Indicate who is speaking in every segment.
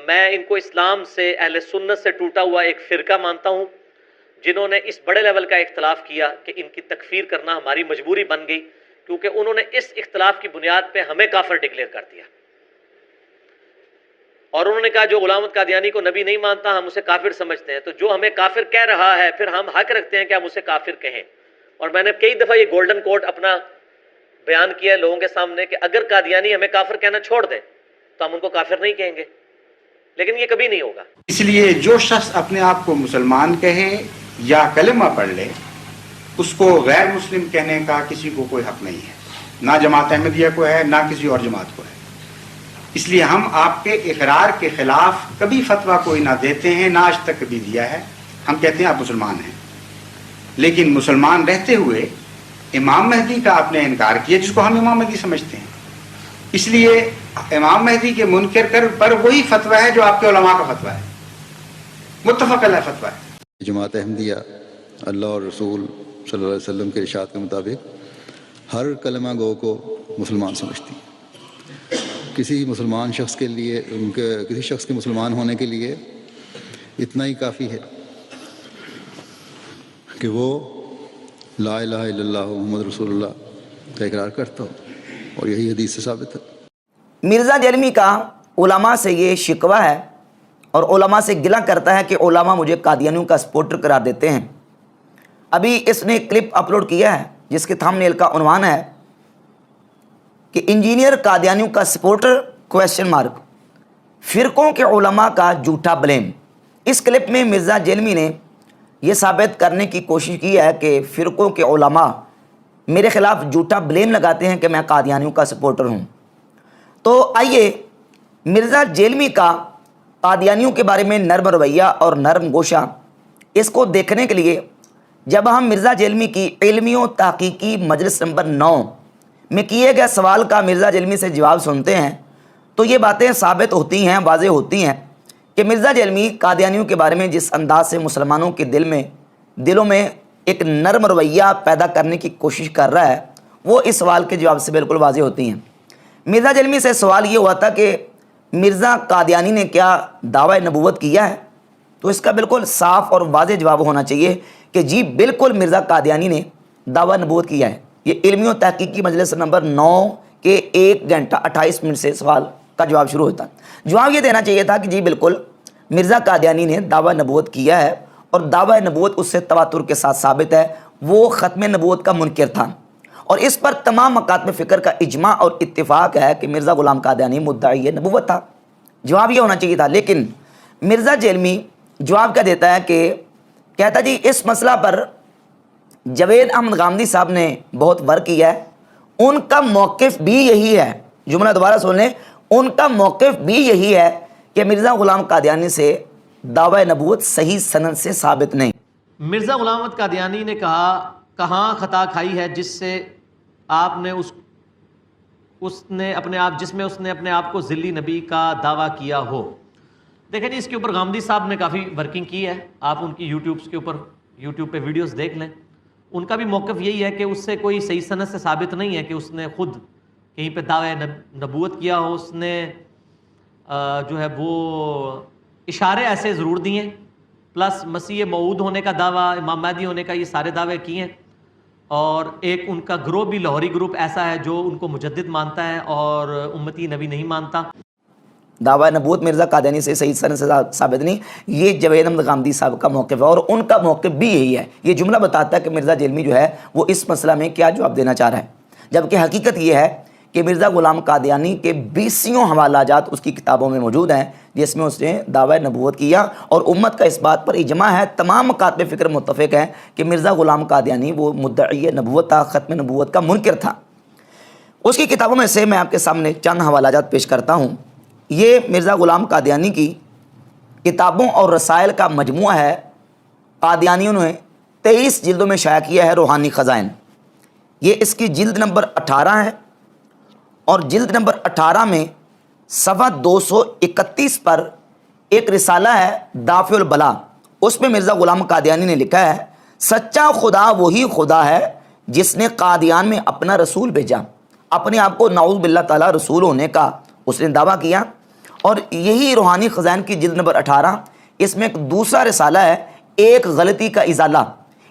Speaker 1: میں ان کو اسلام سے، اہل سنت سے ٹوٹا ہوا ایک فرقہ مانتا ہوں، جنہوں نے اس بڑے لیول کا اختلاف کیا کہ ان کی تکفیر کرنا ہماری مجبوری بن گئی، کیونکہ انہوں نے اس اختلاف کی بنیاد پہ ہمیں کافر ڈکلیئر کر دیا، اور انہوں نے کہا جو غلام احمد قادیانی کو نبی نہیں مانتا ہم اسے کافر سمجھتے ہیں، تو جو ہمیں کافر کہہ رہا ہے پھر ہم حق رکھتے ہیں کہ ہم اسے کافر کہیں۔ اور میں نے کئی دفعہ یہ گولڈن کوڈ اپنا بیان کیا ہے لوگوں کے سامنے کہ اگر قادیانی ہمیں کافر کہنا چھوڑ دیں تو ہم ان کو کافر نہیں کہیں گے، لیکن یہ کبھی نہیں ہوگا۔
Speaker 2: اس لیے جو شخص اپنے آپ کو مسلمان کہے یا کلمہ پڑھ لے، اس کو غیر مسلم کہنے کا کسی کو کوئی حق نہیں ہے، نہ جماعت احمدیہ کو ہے نہ کسی اور جماعت کو ہے۔ اس لیے ہم آپ کے اقرار کے خلاف کبھی فتویٰ کوئی نہ دیتے ہیں، نہ آج تک کبھی دیا ہے۔ ہم کہتے ہیں آپ مسلمان ہیں، لیکن مسلمان رہتے ہوئے امام مہدی کا آپ نے انکار کیا، جس کو ہم امام مہدی سمجھتے ہیں۔ اس لیے امام مہدی کے منکر کر پر وہی فتویٰ ہے جو آپ کے علماء کا فتویٰ ہے، متفق علیہ فتویٰ ہے۔
Speaker 3: جماعت احمدیہ اللہ اور رسول صلی اللہ علیہ وسلم کے ارشاد کے مطابق ہر کلمہ گو کو مسلمان سمجھتی ہے۔ کسی مسلمان شخص کے لیے کسی شخص کے مسلمان ہونے کے لیے اتنا ہی کافی ہے کہ وہ لا الہ الا اللہ محمد رسول اللہ کا اقرار کرتا ہو، اور یہی حدیث سے ثابت ہے۔
Speaker 4: مرزا جیلمی کا علماء سے یہ شکوہ ہے اور علماء سے گلہ کرتا ہے کہ علماء مجھے قادیانیوں کا سپورٹر قرار دیتے ہیں۔ ابھی اس نے کلپ اپلوڈ کیا ہے جس کے تھمبنیل کا عنوان ہے کہ انجینئر قادیانیوں کا سپورٹر کویسچن مارک، فرقوں کے علماء کا جھوٹا بلیم۔ اس کلپ میں مرزا جیلمی نے یہ ثابت کرنے کی کوشش کی ہے کہ فرقوں کے علماء میرے خلاف جھوٹا بلیم لگاتے ہیں کہ میں قادیانیوں کا سپورٹر ہوں۔ تو آئیے مرزا جیلمی کا قادیانیوں کے بارے میں نرم رویہ اور نرم گوشہ، اس کو دیکھنے کے لیے جب ہم مرزا جیلمی کی علمی و تحقیقی مجلس نمبر 9 میں کیے گئے سوال کا مرزا جیلمی سے جواب سنتے ہیں تو یہ باتیں ثابت ہوتی ہیں، واضح ہوتی ہیں کہ مرزا جیلمی قادیانیوں کے بارے میں جس انداز سے مسلمانوں کے دلوں میں ایک نرم رویہ پیدا کرنے کی کوشش کر رہا ہے، وہ اس سوال کے جواب سے بالکل واضح ہوتی ہیں۔ مرزا جیلمی سے سوال یہ ہوا تھا کہ مرزا قادیانی نے کیا دعوی نبوت کیا ہے، تو اس کا بالکل صاف اور واضح جواب ہونا چاہیے کہ جی بالکل مرزا قادیانی نے دعوی نبوت کیا ہے۔ یہ علمی و تحقیقی مجلس نمبر 9 کے 1 گھنٹہ 28 منٹ سے سوال کا جواب شروع ہوتا ہے۔ جواب یہ دینا چاہیے تھا کہ جی بالکل مرزا قادیانی نے دعوی نبوت کیا ہے، اور دعوی نبوت اس سے تواتر کے ساتھ ثابت ہے، وہ ختم نبوت کا منکر تھا، اور اس پر تمام مکاتب فکر کا اجماع اور اتفاق ہے کہ مرزا غلام قادیانی مدعی نبوت تھا۔ جواب یہ ہونا چاہیے تھا، لیکن مرزا جیلمی جواب کیا دیتا ہے کہ کہتا جی اس مسئلہ پر جاوید احمد غامدی صاحب نے بہت ورک کیا ہے، ان کا موقف بھی یہی ہے، جملہ دوبارہ سن لیں، ان کا موقف بھی یہی ہے کہ مرزا غلام قادیانی سے دعوی نبوت صحیح سند سے ثابت نہیں۔
Speaker 1: مرزا غلام احمد قادیانی نے کہا کہاں خطا کھائی ہے جس سے آپ نے اس نے اپنے آپ کو ذلی نبی کا دعویٰ کیا ہو۔ دیکھیں جی اس کے اوپر غامدی صاحب نے کافی ورکنگ کی ہے، آپ ان کی یوٹیوب پہ ویڈیوز دیکھ لیں۔ ان کا بھی موقف یہی ہے کہ اس سے کوئی صحیح سند سے ثابت نہیں ہے کہ اس نے خود کہیں پہ دعوی نبوت کیا ہو۔ اس نے جو ہے وہ اشارے ایسے ضرور دیے، پلس مسیح موعود ہونے کا دعویٰ، امام مہدی ہونے کا، یہ سارے دعوے کیے ہیں۔ اور ایک ان کا گروہ بھی لاہوری گروپ ایسا ہے جو ان کو مجدد مانتا ہے اور امتی نبی نہیں مانتا۔
Speaker 4: دعوی نبوت مرزا قادیانی سے صحیح سند سے ثابت نہیں، یہ جاوید احمد غامدی صاحب کا موقف ہے، اور ان کا موقف بھی یہی ہے۔ یہ جملہ بتاتا ہے کہ مرزا جیلمی جو ہے وہ اس مسئلہ میں کیا جواب دینا چاہ رہا ہے، جبکہ حقیقت یہ ہے کہ مرزا غلام قادیانی کے 20 حوالہ جات اس کی کتابوں میں موجود ہیں جس میں اس نے دعوی نبوت کیا، اور امت کا اس بات پر اجماع ہے، تمام مکاتب فکر متفق ہیں کہ مرزا غلام قادیانی وہ مدعی نبوت تھا، ختم نبوت کا منکر تھا۔ اس کی کتابوں میں سے میں آپ کے سامنے چند حوالہ جات پیش کرتا ہوں۔ یہ مرزا غلام قادیانی کی کتابوں اور رسائل کا مجموعہ ہے، قادیانیوں نے 23 جلدوں میں شائع کیا ہے، روحانی خزائن۔ یہ اس کی جلد نمبر 18 ہے، اور جلد نمبر 18 میں صفحہ 231 پر ایک رسالہ ہے دافع البلا، اس میں مرزا غلام قادیانی نے لکھا ہے سچا خدا وہی خدا ہے جس نے قادیان میں اپنا رسول بھیجا۔ اپنے آپ کو نعوذ باللہ تعالیٰ رسول ہونے کا اس نے دعویٰ کیا، اور یہی روحانی خزائن کی جلد نمبر 18، اس میں ایک دوسرا رسالہ ہے ایک غلطی کا ازالہ،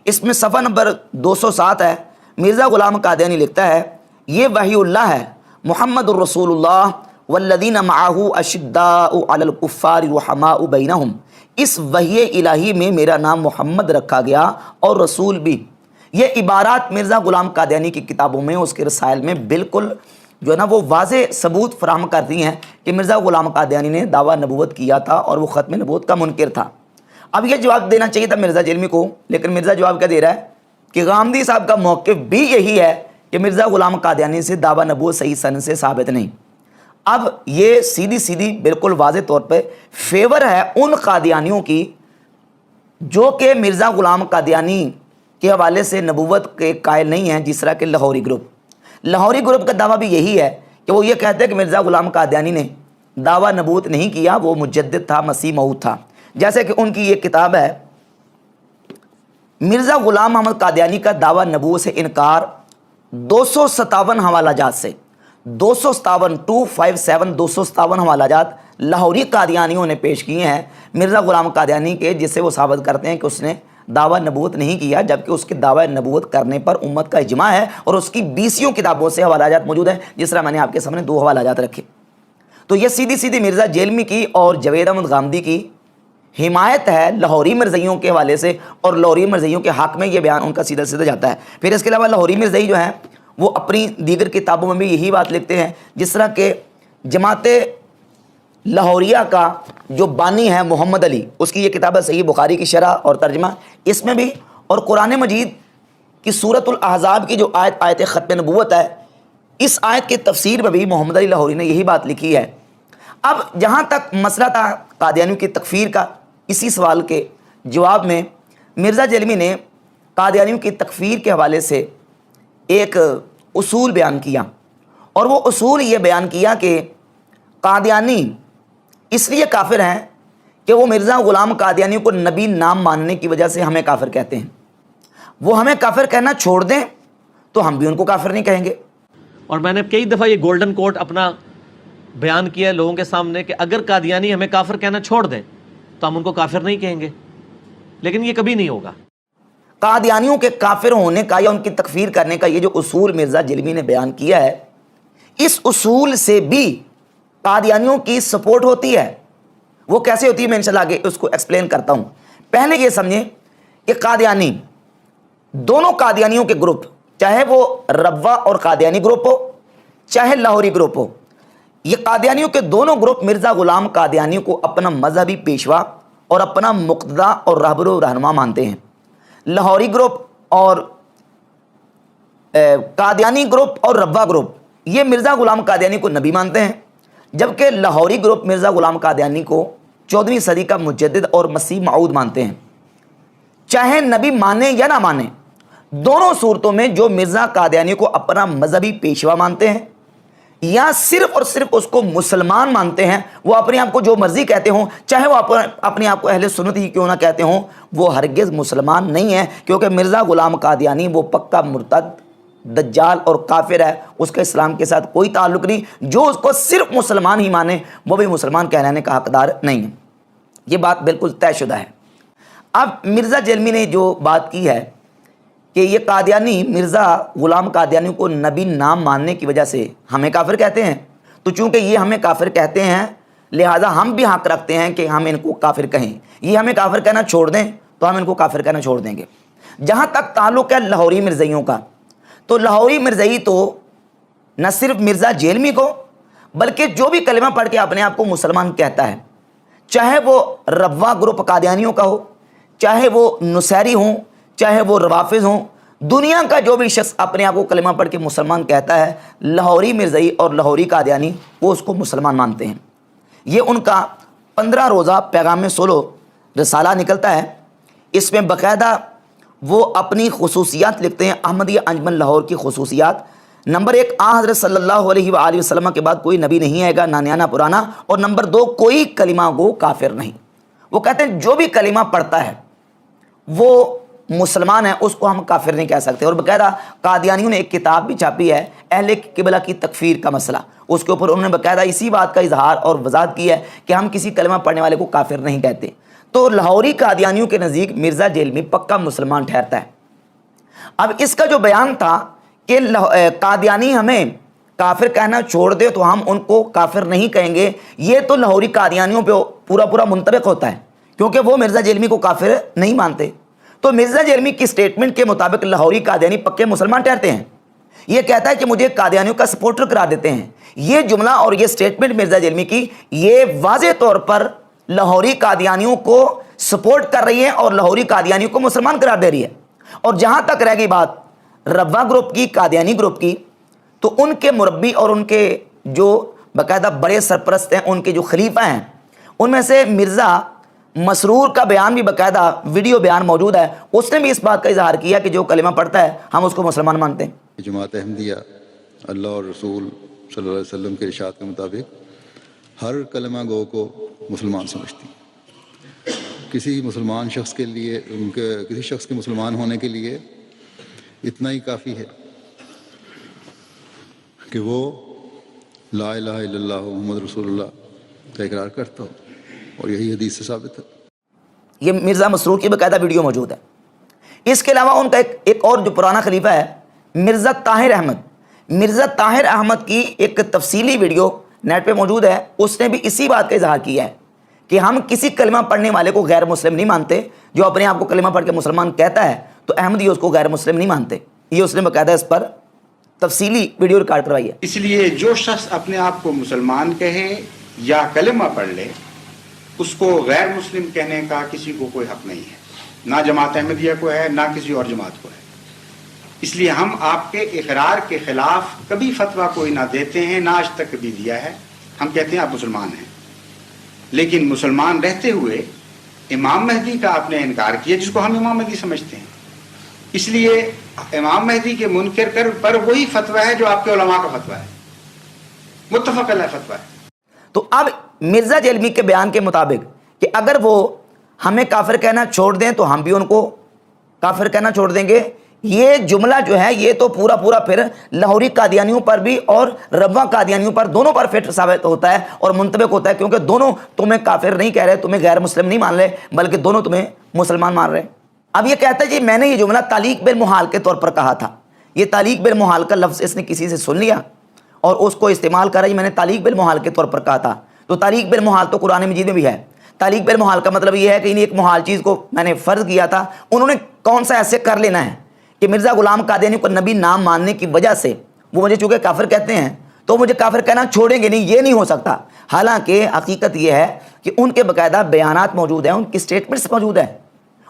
Speaker 4: اس میں صفحہ نمبر 207 ہے۔ مرزا غلام قادیانی لکھتا ہے یہ وحی اللہ ہے، محمد الرسول اللہ والذین معہ اشداء علی الکفار رحماء بینہم، اس وحی الہی میں میرا نام محمد رکھا گیا اور رسول بھی۔ یہ عبارات مرزا غلام قادیانی کی کتابوں میں، اس کے رسائل میں بالکل جو ہے نا وہ واضح ثبوت فراہم کرتی ہیں کہ مرزا غلام قادیانی نے دعویٰ نبوت کیا تھا اور وہ ختم نبوت کا منکر تھا۔ اب یہ جواب دینا چاہیے تھا مرزا جیلمی کو، لیکن مرزا جواب کیا دے رہا ہے کہ غامدی صاحب کا موقف بھی یہی ہے کہ مرزا غلام قادیانی سے دعویٰ نبوت صحیح سند سے ثابت نہیں۔ اب یہ سیدھی سیدھی بالکل واضح طور پہ فیور ہے ان قادیانیوں کی جو کہ مرزا غلام قادیانی کے حوالے سے نبوت کے قائل نہیں ہیں، جس طرح کہ لاہوری گروپ کا دعویٰ بھی یہی ہے کہ وہ یہ کہتے ہیں کہ مرزا غلام قادیانی نے دعویٰ نبوت نہیں کیا، وہ مجدد تھا، مسیح موعود تھا۔ جیسے کہ ان کی یہ کتاب ہے مرزا غلام محمد قادیانی کا دعویٰ نبوت سے انکار، 257 حوالہ جات سے، 257 حوالہ جات لاہوری قادیانیوں نے پیش کیے ہیں مرزا غلام قادیانی کے، جس سے وہ ثابت کرتے ہیں کہ اس نے دعویٰ نبوت نہیں کیا، جبکہ اس کے دعویٰ نبوت کرنے پر امت کا اجماع ہے اور اس کی 20 کتابوں سے حوالہ جات موجود ہیں، جس طرح میں نے آپ کے سامنے 2 حوالہ جات رکھے۔ تو یہ سیدھی سیدھی مرزا جیلمی کی اور جوید احمد غامدی کی حمایت ہے لاہوری مرزائیوں کے حوالے سے، اور لاہوری مرزائیوں کے حق میں یہ بیان ان کا سیدھا سیدھا جاتا ہے۔ پھر اس کے علاوہ لاہوری مرزائی جو ہیں وہ اپنی دیگر کتابوں میں بھی یہی بات لکھتے ہیں، جس طرح کہ جماعت لاہوریہ کا جو بانی ہے محمد علی، اس کی یہ کتاب ہے صحیح بخاری کی شرح اور ترجمہ، اس میں بھی، اور قرآن مجید کی سورۃ الاحزاب کی جو آیت ختم نبوت ہے، اس آیت کی تفسیر میں بھی محمد علی لاہوری نے یہی بات لکھی ہے۔ اب جہاں تک مسئلہ تھا قادیانیوں کی تکفیر کا، اسی سوال کے جواب میں مرزا جیلمی نے قادیانیوں کی تکفیر کے حوالے سے ایک اصول بیان کیا، اور وہ اصول یہ بیان کیا کہ قادیانی اس لیے کافر ہیں کہ وہ مرزا غلام قادیانی کو نبی نام ماننے کی وجہ سے ہمیں کافر کہتے ہیں، وہ ہمیں کافر کہنا چھوڑ دیں تو ہم بھی ان کو کافر نہیں کہیں گے۔
Speaker 1: اور میں نے کئی دفعہ یہ گولڈن کوٹ اپنا بیان کیا ہے لوگوں کے سامنے کہ اگر قادیانی ہمیں کافر کہنا چھوڑ دیں تو ہم ان کو کافر نہیں کہیں گے، لیکن یہ کبھی نہیں ہوگا۔
Speaker 4: قادیانیوں کے کافر ہونے کا یا ان کی تکفیر کرنے کا یہ جو اصول مرزا جیلمی نے بیان کیا ہے، اس اصول سے بھی قادیانیوں کی سپورٹ ہوتی ہے۔ وہ کیسے ہوتی ہے میں انشاءاللہ آگے اس کو ایکسپلین کرتا ہوں۔ پہلے یہ سمجھیں کہ قادیانی، دونوں قادیانیوں کے گروپ، چاہے وہ روا اور قادیانی گروپ ہو، چاہے لاہوری گروپ ہو، یہ قادیانیوں کے دونوں گروپ مرزا غلام قادیانی کو اپنا مذہبی پیشوا اور اپنا مقتدا اور رہبر و رہنما مانتے ہیں۔ لاہوری گروپ اور قادیانی گروپ اور روا گروپ یہ مرزا غلام قادیانی کو نبی مانتے ہیں، جبکہ لاہوری گروپ مرزا غلام قادیانی کو 14ویں صدی کا مجدد اور مسیح موعود مانتے ہیں۔ چاہے نبی مانے یا نہ مانے، دونوں صورتوں میں جو مرزا قادیانی کو اپنا مذہبی پیشوا مانتے ہیں یا صرف اور صرف اس کو مسلمان مانتے ہیں، وہ اپنے آپ کو جو مرضی کہتے ہوں، چاہے وہ اپنے آپ کو اہل سنت ہی کیوں نہ کہتے ہوں، وہ ہرگز مسلمان نہیں ہیں، کیونکہ مرزا غلام قادیانی وہ پکا مرتد، دجال اور کافر ہے، اس کا اسلام کے ساتھ کوئی تعلق نہیں۔ جو اس کو صرف مسلمان ہی مانے وہ بھی مسلمان کہلانے کا حقدار نہیں ہے۔ یہ بات بالکل طے شدہ ہے۔ اب مرزا جیلمی نے جو بات کی ہے کہ یہ قادیانی مرزا غلام قادیانی کو نبی نام ماننے کی وجہ سے ہمیں کافر کہتے ہیں، تو چونکہ یہ ہمیں کافر کہتے ہیں لہٰذا ہم بھی حق رکھتے ہیں کہ ہم ان کو کافر کہیں، یہ ہمیں کافر کہنا چھوڑ دیں تو ہم ان کو کافر کہنا چھوڑ دیں گے۔ جہاں تک تعلق ہے لاہوری مرزائیوں کا، تو لاہوری مرزائی تو نہ صرف مرزا جیلمی کو بلکہ جو بھی کلمہ پڑھ کے اپنے آپ کو مسلمان کہتا ہے، چاہے وہ روا گروپ قادیانیوں کا ہو، چاہے وہ نصیری ہوں، چاہے وہ روافظ ہوں، دنیا کا جو بھی شخص اپنے آپ کو کلمہ پڑھ کے مسلمان کہتا ہے، لاہوری مرزائی اور لاہوری قادیانی وہ اس کو مسلمان مانتے ہیں۔ یہ ان کا 15 روزہ پیغام سولو رسالہ نکلتا ہے، اس میں باقاعدہ وہ اپنی خصوصیات لکھتے ہیں، احمدیہ انجمن لاہور کی خصوصیات۔ نمبر 1، حضرت صلی اللہ علیہ وآلہ وسلم کے بعد کوئی نبی نہیں آئے گا، نہ نیا نہ پرانا، اور نمبر 2، کوئی کلمہ گو کافر نہیں۔ وہ کہتے ہیں جو بھی کلمہ پڑھتا ہے وہ مسلمان ہے اس کو ہم کافر نہیں کہہ سکتے. اور باقاعدہ قادیانیوں نے ایک کتاب بھی چھاپی ہے اہل قبلہ کی تکفیر کا مسئلہ, اس کے اوپر انہوں نے باقاعدہ اسی بات کا اظہار اور وضاحت کی ہے کہ ہم کسی کلمہ پڑھنے والے کو کافر نہیں کہتے. تو لاہوری قادیانیوں کے نزدیک مرزا جیلمی پکا مسلمان ٹھہرتا ہے. اب اس کا جو بیان تھا کہ قادیانی ہمیں کافر کہنا چھوڑ دے تو ہم ان کو کافر نہیں کہیں گے, یہ تو لاہوری قادیانیوں پہ پورا منطبق ہوتا ہے کیونکہ وہ مرزا جیلمی کو کافر نہیں مانتے. تو مرزا جیلمی کی سٹیٹمنٹ کے مطابق لاہوری قادیانی پکے مسلمان ٹھہرتے ہیں. یہ کہتا ہے کہ مجھے قادیانیوں کا سپورٹر قرار دیتے ہیں. یہ جملہ اور یہ سٹیٹمنٹ مرزا جیلمی کی یہ واضح طور پر لاہوری قادیانیوں کو سپورٹ کر رہی ہے اور لاہوری قادیانیوں کو مسلمان قرار دے رہی ہے. اور جہاں تک رہ گئی بات روا گروپ کی, قادیانی گروپ کی, تو ان کے مربی اور ان کے جو باقاعدہ بڑے سرپرست ہیں, ان کے جو خلیفہ ہیں, ان میں سے مرزا مسرور کا بیان بھی باقاعدہ ویڈیو بیان موجود ہے. اس نے بھی اس بات کا اظہار کیا کہ جو کلمہ پڑھتا ہے ہم اس کو مسلمان مانتے ہیں.
Speaker 3: جماعت احمدیہ اللہ اور رسول صلی اللہ علیہ وسلم کے ارشاد کے مطابق ہر کلمہ گو کو مسلمان سمجھتی. کسی مسلمان شخص کے لیے کسی شخص کے مسلمان ہونے کے لیے اتنا ہی کافی ہے کہ وہ لا الہ الا اللہ محمد رسول اللہ کا اقرار کرتا ہو, اور یہی حدیث سے ثابت ہے.
Speaker 4: یہ مرزا مسرور کی باقاعدہ ویڈیو موجود ہے. اس کے علاوہ ان کا ایک اور جو پرانا خلیفہ ہے مرزا طاہر احمد, مرزا طاہر احمد کی ایک تفصیلی ویڈیو نیٹ پہ موجود ہے. اس نے بھی اسی بات کا اظہار کیا ہے کہ ہم کسی کلمہ پڑھنے والے کو غیر مسلم نہیں مانتے. جو اپنے آپ کو کلمہ پڑھ کے مسلمان کہتا ہے تو احمدی اس کو غیر مسلم نہیں مانتے. یہ اس نے باقاعدہ اس پر تفصیلی ویڈیو ریکارڈ کروائی ہے.
Speaker 2: اس لیے جو شخص اپنے آپ کو مسلمان کہے یا کلمہ پڑھ لے اس کو غیر مسلم کہنے کا کسی کو کوئی حق نہیں ہے, نہ جماعت احمدیہ کو ہے نہ کسی اور جماعت کو ہے. اس لیے ہم آپ کے اقرار کے خلاف کبھی فتویٰ کوئی نہ دیتے ہیں, نہ آج تک کبھی دیا ہے. ہم کہتے ہیں آپ مسلمان ہیں, لیکن مسلمان رہتے ہوئے امام مہدی کا آپ نے انکار کیا جس کو ہم امام مہدی سمجھتے ہیں. اس لیے امام مہدی کے منکر پر وہی فتویٰ ہے جو آپ کے علماء کا فتویٰ ہے, متفق علیہ فتویٰ ہے.
Speaker 4: تو اب مرزا جیلمی کے بیان کے مطابق کہ اگر وہ ہمیں کافر کہنا چھوڑ دیں تو ہم بھی ان کو کافر کہنا چھوڑ دیں گے. یہ جملہ جو ہے یہ تو پورا پھر لاہوری قادیانیوں پر بھی اور روا قادیانیوں پر دونوں پر فٹ ثابت ہوتا ہے اور منطبق ہوتا ہے, کیونکہ دونوں تمہیں کافر نہیں کہہ رہے, تمہیں غیر مسلم نہیں مان رہے, بلکہ دونوں تمہیں مسلمان مان رہے. اب یہ کہتا ہے جی میں نے یہ جملہ تعلیق بالمحال کے طور پر کہا تھا. یہ تعلیق بالمحال کا لفظ اس نے کسی سے سن لیا اور اس کو استعمال کرا. میں نے تعلیق بالمحال کے طور پر کہا تھا. تو تعلیق بالمحال تو قرآن مجید میں بھی ہے. تعلیق بالمحال کا مطلب یہ ہے کہ ایک محال چیز کو میں نے فرض کیا تھا, انہوں نے کون سا ایسے کر لینا ہے کہ مرزا غلام قادیانی کو نبی نام ماننے کی وجہ سے وہ مجھے چونکہ کافر کہتے ہیں تو مجھے کافر کہنا چھوڑیں گے نہیں, یہ نہیں ہو سکتا. حالانکہ حقیقت یہ ہے کہ ان کے باقاعدہ بیانات موجود ہیں, ان کی سٹیٹمنٹس موجود ہیں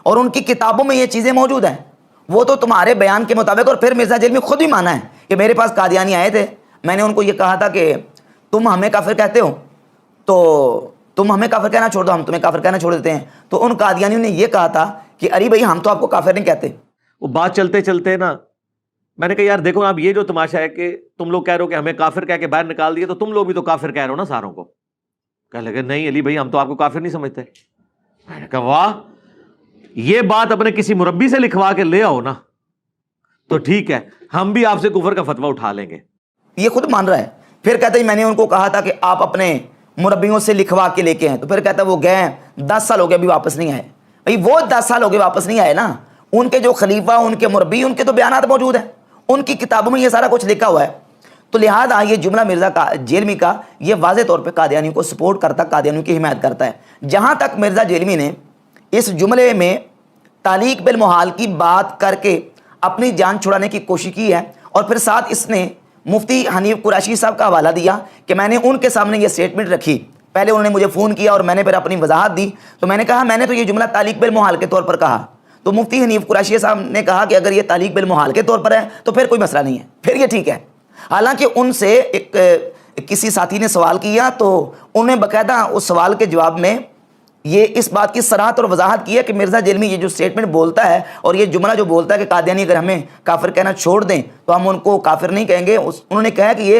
Speaker 4: اور ان کی کتابوں میں یہ چیزیں موجود ہیں. وہ تو تمہارے بیان کے مطابق, اور پھر مرزا جیلمی خود ہی مانا ہے کہ میرے پاس قادیانی آئے تھے, میں نے ان کو یہ کہا تھا کہ تم ہمیں کافر کہتے ہو تو تم ہمیں کافر کہنا چھوڑ دو, ہم تمہیں کافر کہنا چھوڑ دیتے ہیں. تو ان قادیانیوں نے یہ کہا تھا کہ ارے بھائی ہم تو آپ کو کافر نہیں کہتے.
Speaker 1: وہ بات چلتے چلتے نا میں نے کہا یار دیکھو اب یہ جو تماشا ہے کہ تم لوگ کہہ رہے ہو کہ ہمیں کافر کہہ کے باہر نکال دیے, تو تم لوگ بھی تو کافر کہہ رہے ہو نا ساروں کو. کہنے لگے نہیں علی بھائی ہم تو آپ کو کافر نہیں سمجھتے. میں نے کہا واہ, یہ بات اپنے کسی مربی سے لکھوا کے لے آؤ نا تو ٹھیک ہے, ہم بھی آپ سے کفر کا فتویٰ اٹھا لیں گے.
Speaker 4: یہ خود مان رہا ہے. پھر کہتا ہے میں نے ان کو کہا تھا کہ آپ اپنے مربیوں سے لکھوا کے لے کے ہیں. تو پھر کہتا ہے وہ گئے 10 سال ہو گئے ابھی واپس نہیں آئے. بھائی وہ 10 سال ہو گئے واپس نہیں آئے نا, ان کے جو خلیفہ, ان کے مربی, ان کے تو بیانات موجود ہیں, ان کی کتابوں میں یہ سارا کچھ لکھا ہوا ہے. تو لہٰذا یہ جملہ مرزا کا جیلمی کا یہ واضح طور پہ قادیانیوں کو سپورٹ کرتا, قادیانیوں کی حمایت کرتا ہے. جہاں تک مرزا جیلمی نے اس جملے میں تعلیق بالمحال کی بات کر کے اپنی جان چھڑانے کی کوشش کی ہے, اور پھر ساتھ اس نے مفتی حنیف قریشی صاحب کا حوالہ دیا کہ میں نے ان کے سامنے یہ سٹیٹمنٹ رکھی. پہلے انہوں نے مجھے فون کیا اور میں نے پھر اپنی وضاحت دی, تو میں نے کہا میں نے تو یہ جملہ تعلیق بالمحال کے طور پر کہا. تو مفتی حنیف قریشی صاحب نے کہا کہ اگر یہ تعلیق بالمحال کے طور پر ہے تو پھر کوئی مسئلہ نہیں ہے, پھر یہ ٹھیک ہے. حالانکہ ان سے کسی ساتھی نے سوال کیا تو انہوں نے باقاعدہ اس سوال کے جواب میں یہ اس بات کی صراحت اور وضاحت کی ہے کہ مرزا جیلمی یہ جو سٹیٹمنٹ بولتا ہے اور یہ جملہ جو بولتا ہے کہ قادیانی اگر ہمیں کافر کہنا چھوڑ دیں تو ہم ان کو کافر نہیں کہیں گے, انہوں نے کہا کہ یہ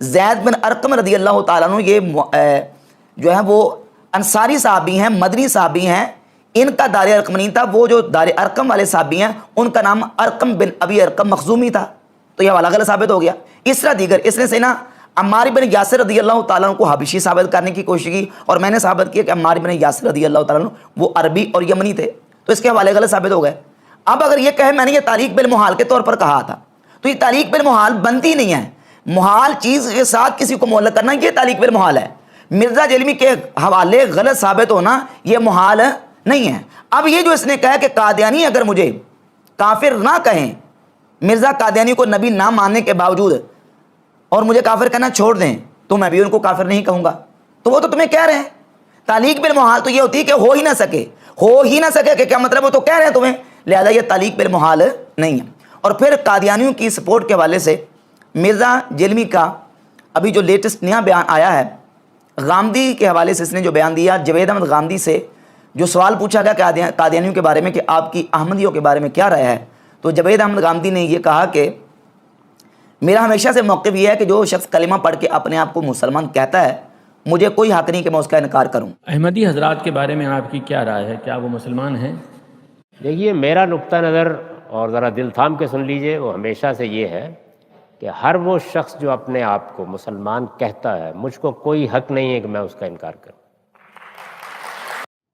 Speaker 4: زید بن ارقم رضی اللہ تعالیٰ عنہ یہ جو ہے وہ انصاری صحابی ہیں، مدنی صحابی ہیں، ان کا دار ارقم نہیں تھا، وہ جو دار ارقم والے صحابی ہیں ان کا نام ارقم بن ابی ارقم مخزومی تھا، تو یہ حوالہ غلط ثابت ہو گیا۔ اس طرح دیگر اس نے سے نا عمار بن یاسر رضی اللہ تعالیٰ عنہ کو حبشی ثابت کرنے کی کوشش کی، اور میں نے ثابت کیا کہ عمار بن یاسر رضی اللہ تعالیٰ عنہ وہ عربی اور یمنی تھے، تو اس کے حوالے غلط ثابت ہو گئے۔ اب اگر یہ کہے میں نے یہ تعلیق بالمحال کے طور پر کہا تھا، تو یہ تعلیق بالمحال بنتی نہیں ہے، محال چیز کے ساتھ کسی کو معلق کرنا یہ تعلیق بالمحال ہے۔ مرزا جیلمی کے حوالے غلط ثابت ہونا یہ محال نہیں ہے۔ اب یہ جو اس نے کہا کہ قادیانی اگر مجھے کافر نہ کہیں، مرزا قادیانی کو نبی نہ ماننے کے باوجود اور مجھے کافر کہنا چھوڑ دیں، تو میں بھی ان کو کافر نہیں کہوں گا، تو وہ تو تمہیں کہہ رہے ہیں تعلیق بالمحال تو یہ ہوتی ہے کہ ہو ہی نہ سکے کہ کیا مطلب وہ تو کہہ رہے ہیں تمہیں، لہذا یہ تعلیق بالمحال نہیں ہے۔ اور پھر قادیانیوں کی سپورٹ کے حوالے سے مرزا جیلمی کا ابھی جو لیٹسٹ نیا بیان آیا ہے، غامدی کے حوالے سے اس نے جو بیان دیا، جوید احمد غامدی سے جو سوال پوچھا گیا قادیانیوں کے بارے میں کہ آپ کی احمدیوں کے بارے میں کیا رائے ہے، تو جوید احمد غامدی نے یہ کہا کہ میرا ہمیشہ سے موقف یہ ہے کہ جو شخص کلمہ پڑھ کے اپنے آپ کو مسلمان کہتا ہے، مجھے کوئی حق نہیں کہ میں اس کا انکار کروں۔
Speaker 5: احمدی حضرات کے بارے میں آپ کی کیا رائے ہے؟ کیا وہ مسلمان ہیں؟
Speaker 6: دیکھیے، میرا نقطہ نظر، اور ذرا دل تھام کے سن لیجئے، وہ ہمیشہ سے یہ ہے کہ ہر وہ شخص جو اپنے آپ کو مسلمان کہتا ہے، مجھ کو کوئی حق نہیں ہے کہ میں اس کا انکار کروں۔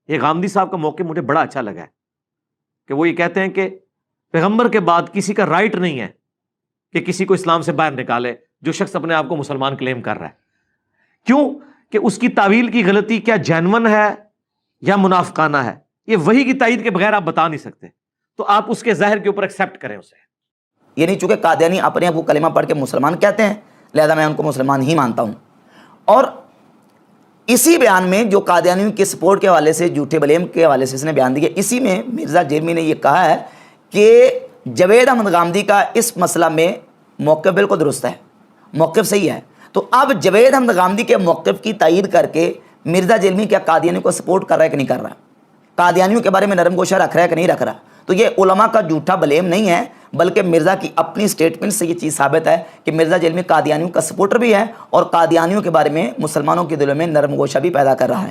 Speaker 1: یہ غامدی صاحب کا موقع مجھے بڑا اچھا لگا ہے کہ وہ یہ کہتے ہیں کہ پیغمبر کے بعد کسی کا رائٹ نہیں ہے کہ کسی کو اسلام سے باہر نکالے جو شخص اپنے آپ کو مسلمان کلیم کر رہا ہے۔ کیوں کہ اس کی تعویل کی غلطی کیا جینون ہے یا منافقانہ ہے، یہ وحی کی تائید کے بغیر آپ بتا نہیں سکتے، تو آپ اس کے ظاہر کے اوپر ایکسیپٹ کریں اسے۔
Speaker 4: یعنی چونکہ قادیانی اپنے آپ کو کلمہ پڑھ کے مسلمان کہتے ہیں، لہذا میں ان کو مسلمان ہی مانتا ہوں۔ اور اسی بیان میں جو قادیانیوں کے سپورٹ کے حوالے سے، جھوٹے بلیم کے حوالے سے اس نے بیان دیا، اسی میں مرزا جیلمی نے یہ کہا ہے کہ جوید احمد غامدی کا اس مسئلہ میں موقف بالکل درست ہے، موقف صحیح ہے۔ تو اب جوید احمد غامدی کے موقف کی تائید کر کے مرزا جیلمی کیا قادیانیوں کو سپورٹ کر رہا ہے کہ نہیں کر رہا، قادیانیوں کے بارے میں نرم گوشہ رکھ رہا ہے کہ نہیں رکھ رہا، تو یہ علماء کا جھوٹا بلیم نہیں ہے، بلکہ مرزا کی اپنی سٹیٹمنٹ سے یہ چیز ثابت ہے کہ مرزا جیلمی قادیانیوں کا سپورٹر بھی ہے اور قادیانیوں کے بارے میں مسلمانوں کے دلوں میں نرم گوشہ بھی پیدا کر رہا ہے۔